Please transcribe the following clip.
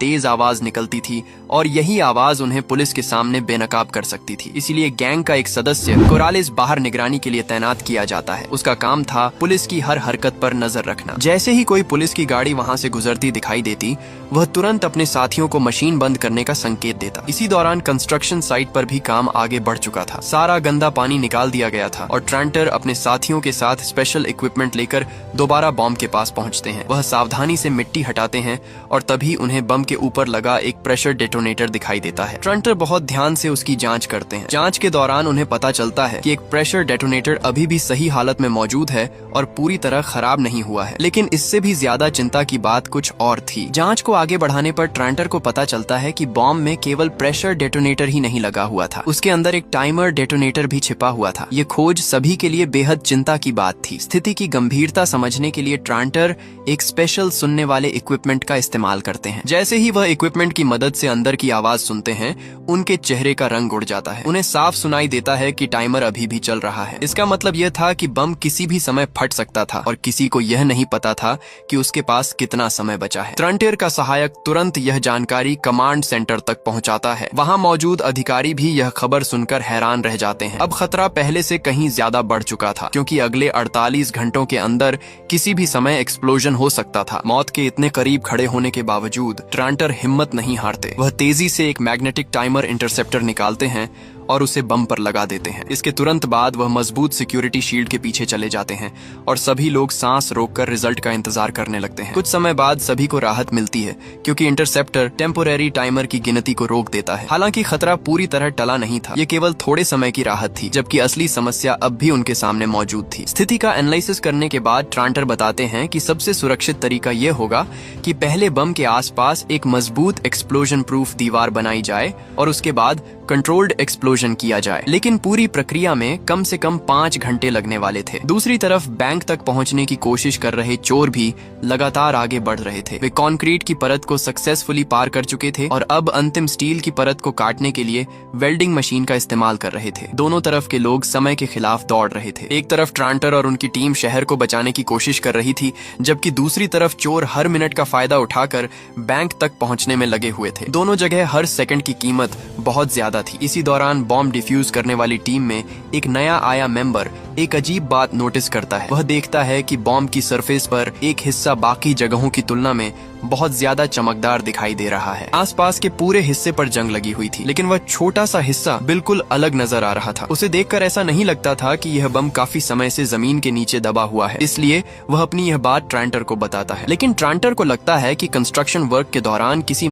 तेज आवाज निकलती थी और यही आवाज उन्हें पुलिस के सामने बेनकाब कर सकती थी। इसीलिए गैंग का एक सदस्य कोरालिस बाहर निगरानी के लिए तैनात किया जाता है। उसका काम था पुलिस की हर हरकत पर नजर रखना। जैसे ही कोई पुलिस की गाड़ी वहां से गुजरती दिखाई देती, वह तुरंत अपने साथियों को मशीन बंद करने का संकेत देता। इसी दौरान कंस्ट्रक्शन साइट पर भी काम आगे बढ़ चुका था। सारा गंदा पानी निकाल दिया गया था और ट्रांटर अपने साथियों के साथ स्पेशल इक्विपमेंट लेकर दोबारा बॉम्ब के पास पहुंचते हैं। वह सावधानी से मिट्टी हटाते हैं और तभी उन्हें बम के ऊपर लगा एक प्रेशर डेटोनेटर दिखाई देता है। ट्रांटर बहुत ध्यान से उसकी जांच करते हैं। जांच के दौरान उन्हें पता चलता है कि एक प्रेशर डेटोनेटर अभी भी सही हालत में मौजूद है और पूरी तरह खराब नहीं हुआ है। लेकिन इससे भी ज्यादा चिंता की बात कुछ और थी। जांच को आगे बढ़ाने पर ट्रांटर को पता चलता है कि बॉम्ब में केवल प्रेशर डेटोनेटर ही नहीं लगा हुआ था, उसके अंदर एक टाइमर डेटोनेटर भी छिपा हुआ था। ये खोज सभी के लिए बेहद चिंता की बात थी। स्थिति की गंभीरता समझने के लिए ट्रांटर एक स्पेशल सुनने वाले इक्विपमेंट का इस्तेमाल करते हैं। जैसे ही वह इक्विपमेंट की मदद से अंदर की आवाज सुनते हैं, उनके चेहरे का रंग उड़ जाता है। उन्हें साफ सुनाई देता है कि टाइमर अभी भी चल रहा है। इसका मतलब यह था कि बम किसी भी समय फट सकता था और किसी को यह नहीं पता था कि उसके पास कितना समय बचा है। ट्रांटर का सहायक तुरंत यह जानकारी कमांड सेंटर तक पहुंचाता है। वहां मौजूद अधिकारी भी यह खबर सुनकर हैरान रह जाते हैं। अब खतरा पहले से कहीं ज्यादा बढ़ चुका था, क्योंकि अगले 48 घंटों के अंदर किसी भी समय एक्सप्लोजन हो सकता था। मौत के इतने करीब खड़े होने के बावजूद ट्रांटर हिम्मत नहीं हारते। वह तेजी से एक मैग्नेटिक टाइमर इंटरसेप्टर निकालते हैं और उसे बम पर लगा देते हैं। इसके तुरंत बाद वह मजबूत सिक्योरिटी शील्ड के पीछे चले जाते हैं और सभी लोग सांस रोककर रिजल्ट का इंतजार करने लगते हैं। कुछ समय बाद सभी को राहत मिलती है, क्योंकि इंटरसेप्टर टेम्पोरेरी टाइमर की गिनती को रोक देता है। हालांकि खतरा पूरी तरह टला नहीं था, ये केवल थोड़े समय की राहत थी, जबकि असली समस्या अब भी उनके सामने मौजूद थी। स्थिति का एनालिसिस करने के बाद ट्रांटर बताते हैं कि सबसे सुरक्षित तरीका यह होगा कि पहले बम के आसपास एक मजबूत एक्सप्लोजन प्रूफ दीवार बनाई जाए और उसके बाद कंट्रोल्ड एक्सप्लोजन किया जाए। लेकिन पूरी प्रक्रिया में कम से कम 5 घंटे लगने वाले थे। दूसरी तरफ बैंक तक पहुंचने की कोशिश कर रहे चोर भी लगातार आगे बढ़ रहे थे। वे कंक्रीट की परत को सक्सेसफुली पार कर चुके थे और अब अंतिम स्टील की परत को काटने के लिए वेल्डिंग मशीन का इस्तेमाल कर रहे थे। दोनों तरफ के लोग समय के खिलाफ दौड़ रहे थे। एक तरफ ट्रांटर और उनकी टीम शहर को बचाने की कोशिश कर रही थी, जबकि दूसरी तरफ चोर हर मिनट का फायदा उठाकर बैंक तक पहुंचने में लगे हुए थे। दोनों जगह हर सेकंड की कीमत बहुत ज्यादा थी। इसी दौरान बॉम्ब डिफ्यूज करने वाली टीम में एक नया आया मेंबर एक अजीब बात नोटिस करता है। वह देखता है कि बॉम्ब की सरफेस पर एक हिस्सा बाकी जगहों की तुलना में बहुत ज्यादा चमकदार दिखाई दे रहा है। आसपास के पूरे हिस्से पर जंग लगी हुई थी, लेकिन वह छोटा सा हिस्सा बिल्कुल अलग नजर आ रहा था। उसे देखकर ऐसा नहीं लगता था कि यह बम काफी समय से जमीन के नीचे दबा हुआ है, इसलिए वह अपनी यह बात ट्रांटर को बताता है। लेकिन ट्रांटर को लगता है कि कंस्ट्रक्शन वर्क के दौरान किसी